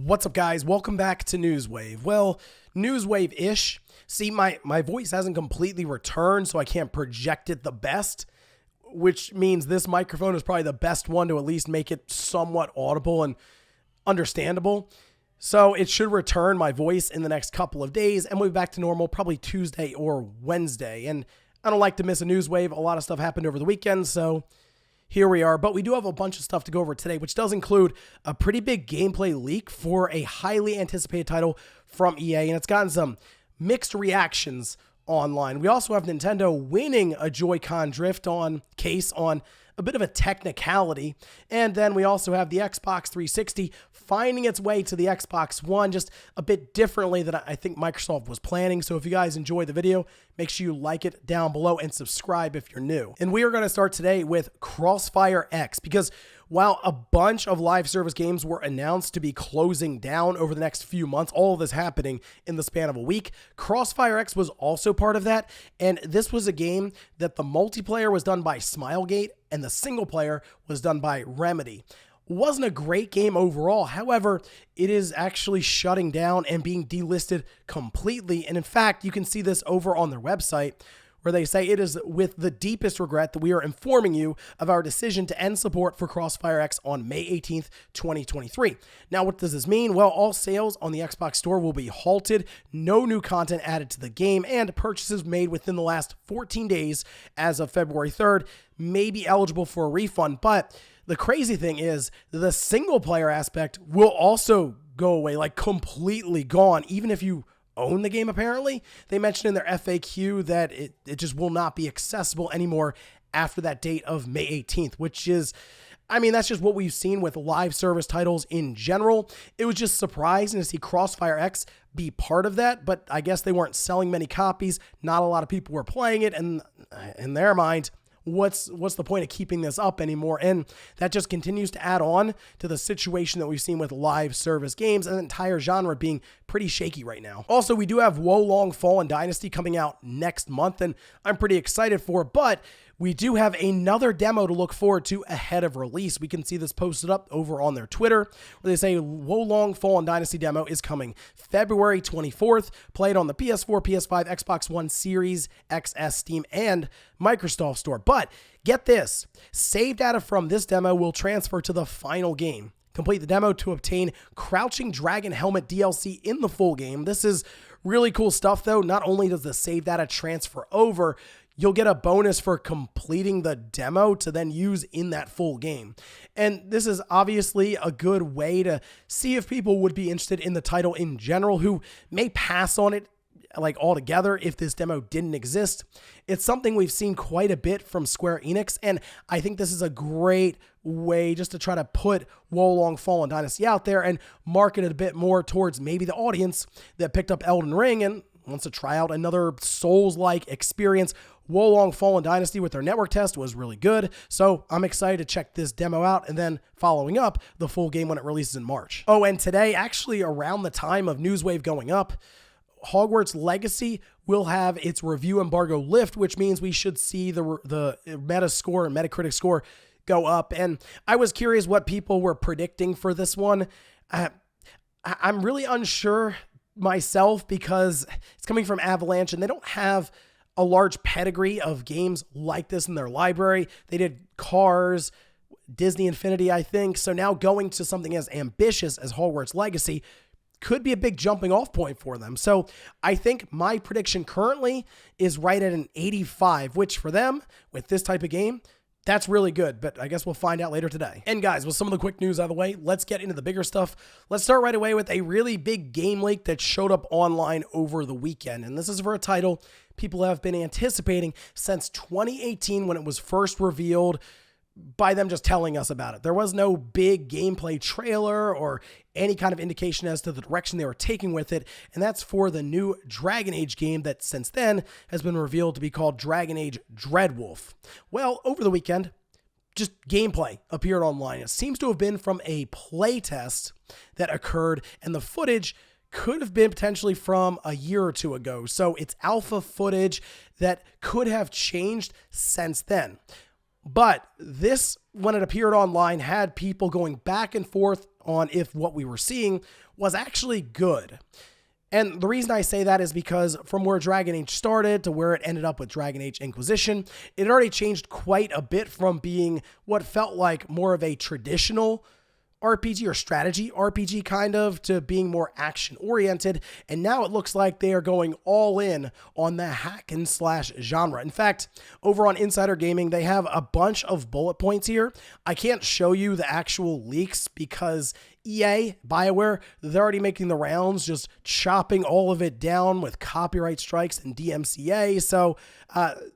What's up, guys? Welcome back to Newswave. Well, Newswave-ish. See, my voice hasn't completely returned, so I can't project it the best, which means this microphone is probably the best one to at least make it somewhat audible and understandable. So it should return my voice in the next couple of days, and we'll be back to normal probably Tuesday or Wednesday. And I don't like to miss a Newswave. A lot of stuff happened over the weekend, so here we are, but we do have a bunch of stuff to go over today, which does include a pretty big gameplay leak for a highly anticipated title from EA, and it's gotten some mixed reactions online. We also have Nintendo winning a Joy-Con drift on case on a bit of a technicality, and then we also have the Xbox 360 finding its way to the Xbox One just a bit differently than I think Microsoft was planning. So if you guys enjoyed the video, make sure you like it down below and subscribe if you're new. And we are going to start today with Crossfire X, because while a bunch of live service games were announced to be closing down over the next few months, all of this happening in the span of a week, Crossfire X was also part of that. And this was a game that the multiplayer was done by Smilegate and the single player was done by Remedy. Wasn't a great game overall. However, it is actually shutting down and being delisted completely. And in fact, you can see this over on their website, where they say it is with the deepest regret that we are informing you of our decision to end support for Crossfire X on May 18th, 2023. Now, what does this mean? Well, all sales on the Xbox Store will be halted, no new content added to the game, and purchases made within the last 14 days as of February 3rd may be eligible for a refund. But the crazy thing is the single player aspect will also go away, like completely gone, even if you own the game. Apparently they mentioned in their FAQ that it just will not be accessible anymore after that date of May 18th, which is, I mean, that's just what we've seen with live service titles in general. It was just surprising to see Crossfire X be part of that, but I guess they weren't selling many copies. Not a lot of people were playing it, and in their mind, what's the point of keeping this up anymore? And that just continues to add on to the situation that we've seen with live service games and the entire genre being pretty shaky right now. Also, we do have Wo Long Fallen Dynasty coming out next month, and I'm pretty excited for it, but we do have another demo to look forward to ahead of release. We can see this posted up over on their Twitter, where they say Wo Long Fallen Dynasty demo is coming February 24th, played on the PS4, PS5, Xbox One, Series XS, Steam, and Microsoft Store. But get this, save data from this demo will transfer to the final game. Complete the demo to obtain Crouching Dragon Helmet DLC in the full game. This is really cool stuff, though. Not only does the save data transfer over, you'll get a bonus for completing the demo to then use in that full game. And this is obviously a good way to see if people would be interested in the title in general, who may pass on it like altogether if this demo didn't exist. It's something we've seen quite a bit from Square Enix, and I think this is a great way just to try to put Wo Long Fallen Dynasty out there and market it a bit more towards maybe the audience that picked up Elden Ring and wants to try out another Souls-like experience. Wo Long Fallen Dynasty with their network test was really good, so I'm excited to check this demo out and then following up the full game when it releases in March. Oh, and today, actually around the time of Newswave going up, Hogwarts Legacy will have its review embargo lift, which means we should see the meta score and Metacritic score go up. And I was curious what people were predicting for this one. I'm really unsure myself, because it's coming from Avalanche and they don't have a large pedigree of games like this in their library. They did Cars, Disney Infinity, I think. So now going to something as ambitious as Hogwarts Legacy could be a big jumping off point for them. So I think my prediction currently is right at an 85, which for them, with this type of game, that's really good, but I guess we'll find out later today. And guys, with some of the quick news out of the way, let's get into the bigger stuff. Let's start right away with a really big game leak that showed up online over the weekend. And this is for a title people have been anticipating since 2018 when it was first revealed by them just telling us about it. There was no big gameplay trailer or any kind of indication as to the direction they were taking with it, and that's for the new Dragon Age game that since then has been revealed to be called Dragon Age Dreadwolf. Well, over the weekend, just gameplay appeared online. It seems to have been from a playtest that occurred, and the footage could have been potentially from a year or two ago. So it's alpha footage that could have changed since then. But this, when it appeared online, had people going back and forth on if what we were seeing was actually good. And the reason I say that is because from where Dragon Age started to where it ended up with Dragon Age Inquisition, it had already changed quite a bit from being what felt like more of a traditional RPG or strategy RPG kind of to being more action oriented. And now it looks like they are going all in on the hack and slash genre. In fact, over on Insider Gaming, they have a bunch of bullet points here. I can't show you the actual leaks because EA, BioWare, they're already making the rounds, just chopping all of it down with copyright strikes and DMCA. So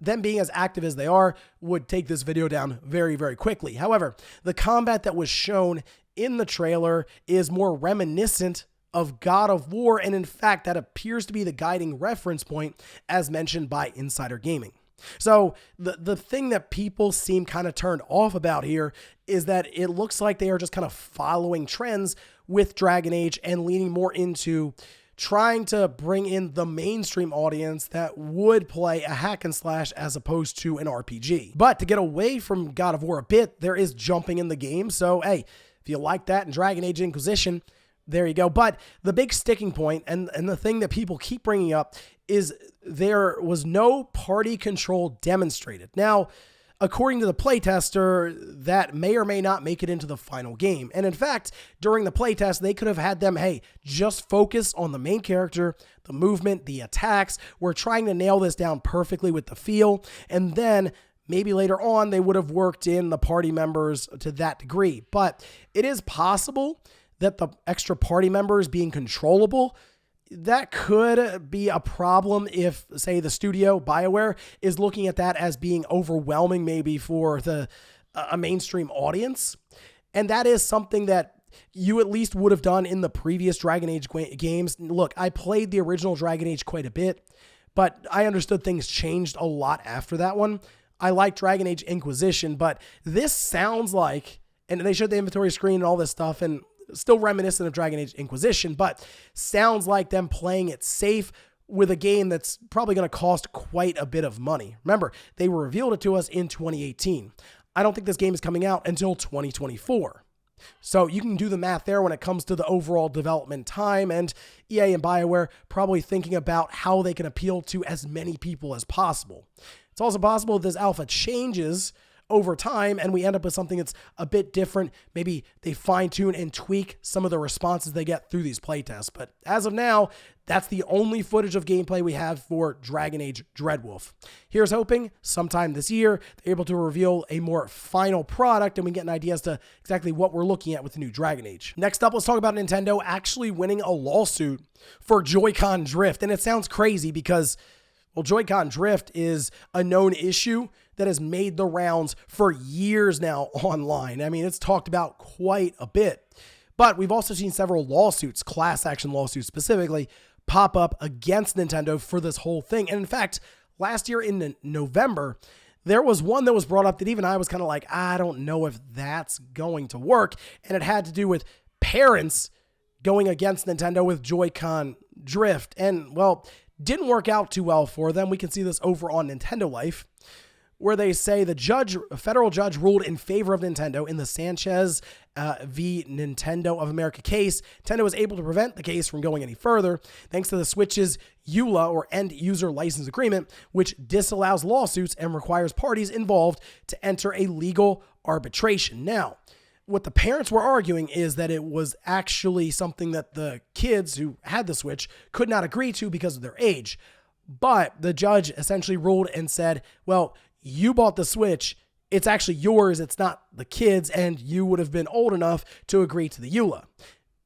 them being as active as they are would take this video down very, very quickly. However, the combat that was shown in the trailer is more reminiscent of God of War, and in fact, that appears to be the guiding reference point as mentioned by Insider Gaming. So the thing that people seem kind of turned off about here is that it looks like they are just kind of following trends with Dragon Age and leaning more into trying to bring in the mainstream audience that would play a hack and slash as opposed to an RPG. But to get away from God of War a bit, there is jumping in the game. So, hey, if you like that in Dragon Age Inquisition, there you go. But the big sticking point and the thing that people keep bringing up is there was no party control demonstrated. Now, according to the playtester, that may or may not make it into the final game. And in fact, during the playtest, they could have had them, hey, just focus on the main character, the movement, the attacks. We're trying to nail this down perfectly with the feel. And then maybe later on, they would have worked in the party members to that degree. But it is possible that the extra party members being controllable, that could be a problem if, say, the studio, BioWare, is looking at that as being overwhelming maybe for a mainstream audience. And that is something that you at least would have done in the previous Dragon Age games. Look, I played the original Dragon Age quite a bit, but I understood things changed a lot after that one. I like Dragon Age Inquisition, but this sounds like, and they showed the inventory screen and all this stuff, and still reminiscent of Dragon Age Inquisition, but sounds like them playing it safe with a game that's probably going to cost quite a bit of money. Remember, they revealed it to us in 2018. I don't think this game is coming out until 2024. So you can do the math there when it comes to the overall development time, and EA and BioWare probably thinking about how they can appeal to as many people as possible. It's also possible that this alpha changes over time and we end up with something that's a bit different. Maybe they fine tune and tweak some of the responses they get through these playtests. But as of now, that's the only footage of gameplay we have for Dragon Age Dreadwolf. Here's hoping sometime this year, they're able to reveal a more final product and we get an idea as to exactly what we're looking at with the new Dragon Age. Next up, let's talk about Nintendo actually winning a lawsuit for Joy-Con drift. And it sounds crazy because, well, Joy-Con drift is a known issue that has made the rounds for years now online. I mean, it's talked about quite a bit. But we've also seen several lawsuits, class action lawsuits specifically, pop up against Nintendo for this whole thing. And in fact, last year in November, there was one that was brought up that even I was kind of like, I don't know if that's going to work. And it had to do with parents going against Nintendo with Joy-Con drift. And, well, didn't work out too well for them. We can see this over on Nintendo Life, where they say a federal judge ruled in favor of Nintendo in the Sanchez v. Nintendo of America case. Nintendo was able to prevent the case from going any further thanks to the Switch's EULA, or End User License Agreement, which disallows lawsuits and requires parties involved to enter a legal arbitration. Now, what the parents were arguing is that it was actually something that the kids who had the Switch could not agree to because of their age. But the judge essentially ruled and said, well, you bought the Switch, it's actually yours, it's not the kids, and you would have been old enough to agree to the EULA.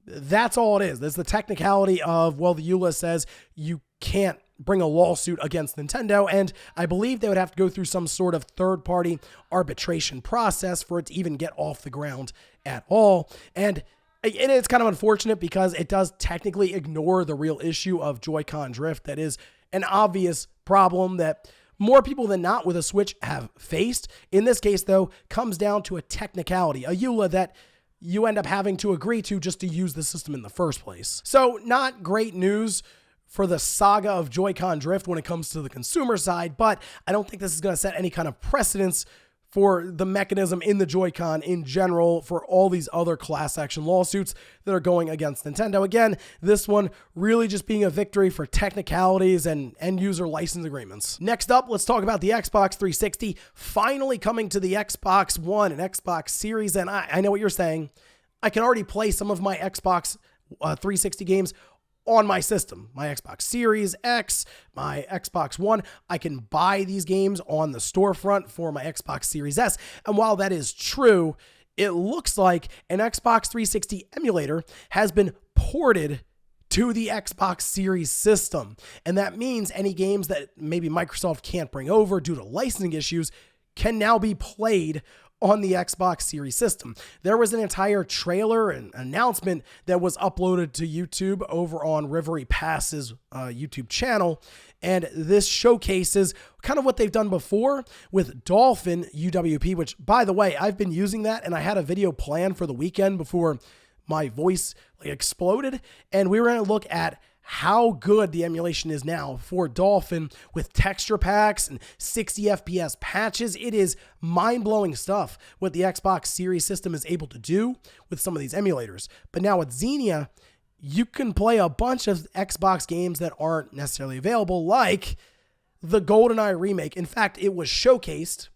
That's all it is. There's the technicality of, well, the EULA says you can't bring a lawsuit against Nintendo, and I believe they would have to go through some sort of third-party arbitration process for it to even get off the ground at all. And it's kind of unfortunate because it does technically ignore the real issue of Joy-Con drift. That is an obvious problem that more people than not with a Switch have faced. In this case, though, comes down to a technicality, a EULA that you end up having to agree to just to use the system in the first place. So not great news for the saga of Joy-Con drift when it comes to the consumer side, but I don't think this is going to set any kind of precedence for the mechanism in the Joy-Con in general for all these other class action lawsuits that are going against Nintendo. Again, this one really just being a victory for technicalities and end-user license agreements. Next up, let's talk about the Xbox 360 finally coming to the Xbox One and Xbox Series. And I know what you're saying. I can already play some of my Xbox 360 games on my system, my Xbox Series X, my Xbox One. I can buy these games on the storefront for my Xbox Series S. And while that is true, it looks like an Xbox 360 emulator has been ported to the Xbox Series system. And that means any games that maybe Microsoft can't bring over due to licensing issues can now be played on the Xbox Series system. There was an entire trailer and announcement that was uploaded to YouTube over on Rivery Pass's YouTube channel. And this showcases kind of what they've done before with Dolphin UWP, which, by the way, I've been using that, and I had a video planned for the weekend before my voice exploded. And we were going to look at how good the emulation is now for Dolphin with texture packs and 60 FPS patches. It is mind-blowing stuff what the Xbox Series system is able to do with some of these emulators. But now with Xenia, you can play a bunch of Xbox games that aren't necessarily available, like the GoldenEye remake. In fact, it was showcased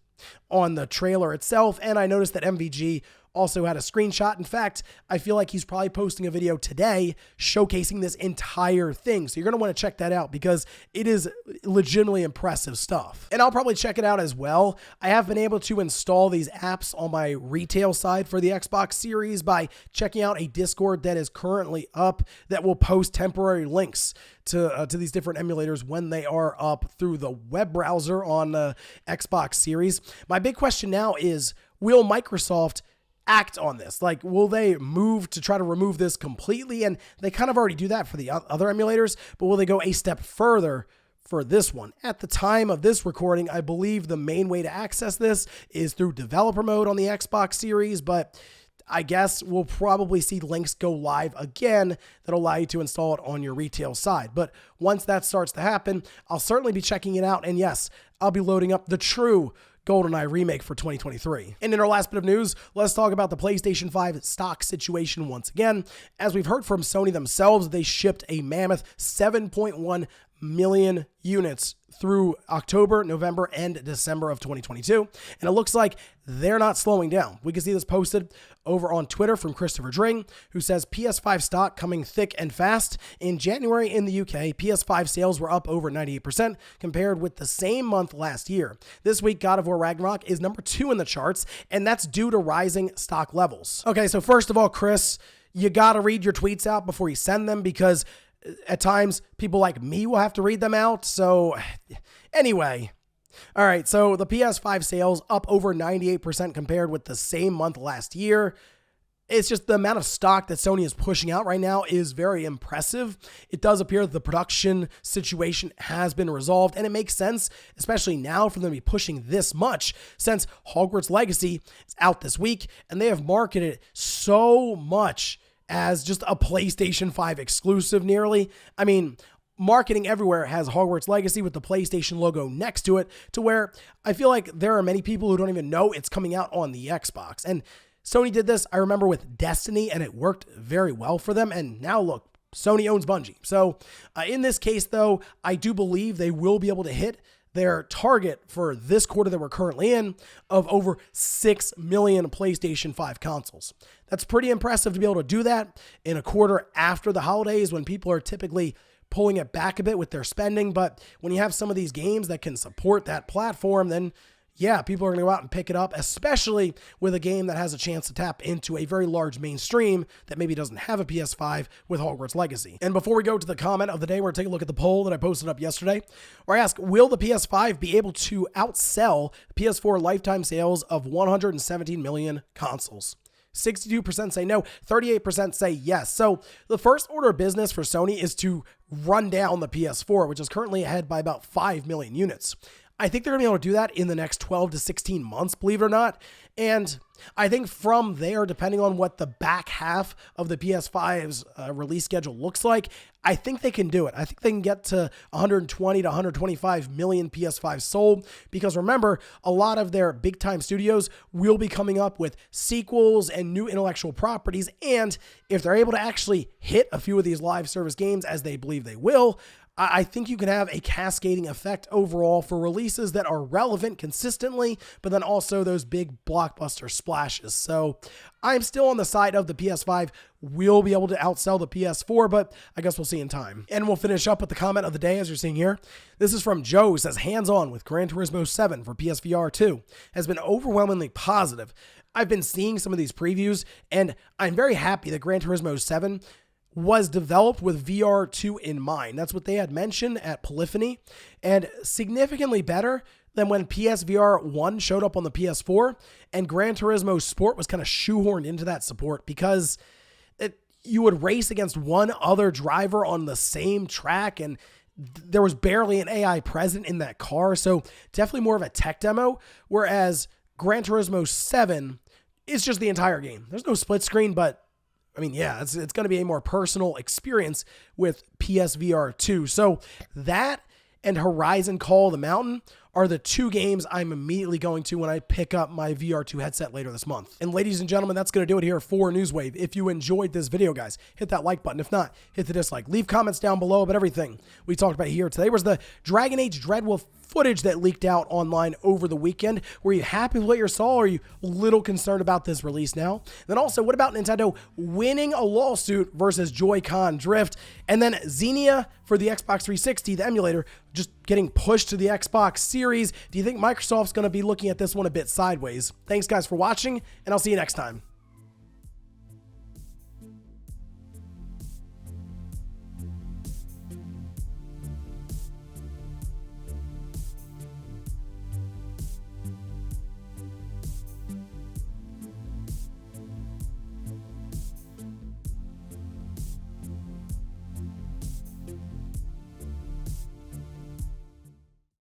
on the trailer itself, and I noticed that MVG also had a screenshot. In fact, I feel like he's probably posting a video today showcasing this entire thing. So you're going to want to check that out because it is legitimately impressive stuff. And I'll probably check it out as well. I have been able to install these apps on my retail side for the Xbox Series by checking out a Discord that is currently up that will post temporary links to these different emulators when they are up through the web browser on the Xbox Series. My big question now is, will Microsoft act on this? Like, will they move to try to remove this completely? And they kind of already do that for the other emulators, but will they go a step further for this one? At the time of this recording, I believe the main way to access this is through developer mode on the Xbox Series, but I guess we'll probably see links go live again that'll allow you to install it on your retail side. But once that starts to happen, I'll certainly be checking it out. And yes, I'll be loading up the true GoldenEye remake for 2023. And in our last bit of news, let's talk about the PlayStation 5 stock situation once again. As we've heard from Sony themselves, they shipped a mammoth 7.1 million units through October, November, and December of 2022. And it looks like they're not slowing down. We can see this posted over on Twitter from Christopher Dring, who says PS5 stock coming thick and fast. In January in the UK, PS5 sales were up over 98% compared with the same month last year. This week, God of War Ragnarok is number 2 in the charts, and that's due to rising stock levels. Okay, so first of all, Chris, you gotta read your tweets out before you send them, because at times people like me will have to read them out. So anyway, all right, so the PS5 sales up over 98% compared with the same month last year. It's just the amount of stock that Sony is pushing out right now is very impressive. It does appear that the production situation has been resolved, and it makes sense, especially now, for them to be pushing this much, since Hogwarts Legacy is out this week, and they have marketed it so much as just a PlayStation 5 exclusive nearly. I mean, marketing everywhere has Hogwarts Legacy with the PlayStation logo next to it, to where I feel like there are many people who don't even know it's coming out on the Xbox. And Sony did this, I remember, with Destiny, and it worked very well for them. And now look, Sony owns Bungie. So in this case, though, I do believe they will be able to hit their target for this quarter that we're currently in of over 6 million PlayStation 5 consoles. That's pretty impressive to be able to do that in a quarter after the holidays, when people are typically pulling it back a bit with their spending. But when you have some of these games that can support that platform, then yeah, people are going to go out and pick it up, especially with a game that has a chance to tap into a very large mainstream that maybe doesn't have a PS5 with Hogwarts Legacy. And before we go to the comment of the day, we're going to take a look at the poll that I posted up yesterday, where I ask, will the PS5 be able to outsell PS4 lifetime sales of 117 million consoles? 62% say no, 38% say yes. So the first order of business for Sony is to run down the PS4, which is currently ahead by about 5 million units. I think they're going to be able to do that in the next 12 to 16 months, believe it or not. And I think from there, depending on what the back half of the PS5's release schedule looks like, I think they can do it. I think they can get to 120 to 125 million PS5 sold, because remember, a lot of their big time studios will be coming up with sequels and new intellectual properties. And if they're able to actually hit a few of these live service games, as they believe they will, I think you can have a cascading effect overall for releases that are relevant consistently, but then also those big blockbuster splashes. So I'm still on the side of the PS5 will be able to outsell the PS4, but I guess we'll see in time. And we'll finish up with the comment of the day, as you're seeing here. This is from Joe, who says, hands-on with Gran Turismo 7 for PSVR 2 has been overwhelmingly positive. I've been seeing some of these previews, and I'm very happy that Gran Turismo 7 was developed with VR2 in mind. That's what they had mentioned at Polyphony, and significantly better than when PSVR 1 showed up on the PS4 and Gran Turismo Sport was kind of shoehorned into that support, because you would race against one other driver on the same track, and there was barely an AI present in that car. So definitely more of a tech demo, whereas Gran Turismo 7 is just the entire game. There's no split screen, but I mean, yeah, it's going to be a more personal experience with PSVR 2. So that and Horizon Call of the Mountain are the two games I'm immediately going to when I pick up my VR2 headset later this month. And ladies and gentlemen, that's going to do it here for Newswave. If you enjoyed this video, guys, hit that like button. If not, hit the dislike. Leave comments down below about everything we talked about here today. Was the Dragon Age Dreadwolf footage that leaked out online over the weekend. Were you happy with what you saw, or are you a little concerned about this release now? Then also, what about Nintendo winning a lawsuit versus Joy-Con Drift? And then Xenia for the Xbox 360, the emulator, just getting pushed to the Xbox Series. Do you think Microsoft's going to be looking at this one a bit sideways? Thanks, guys, for watching, and I'll see you next time.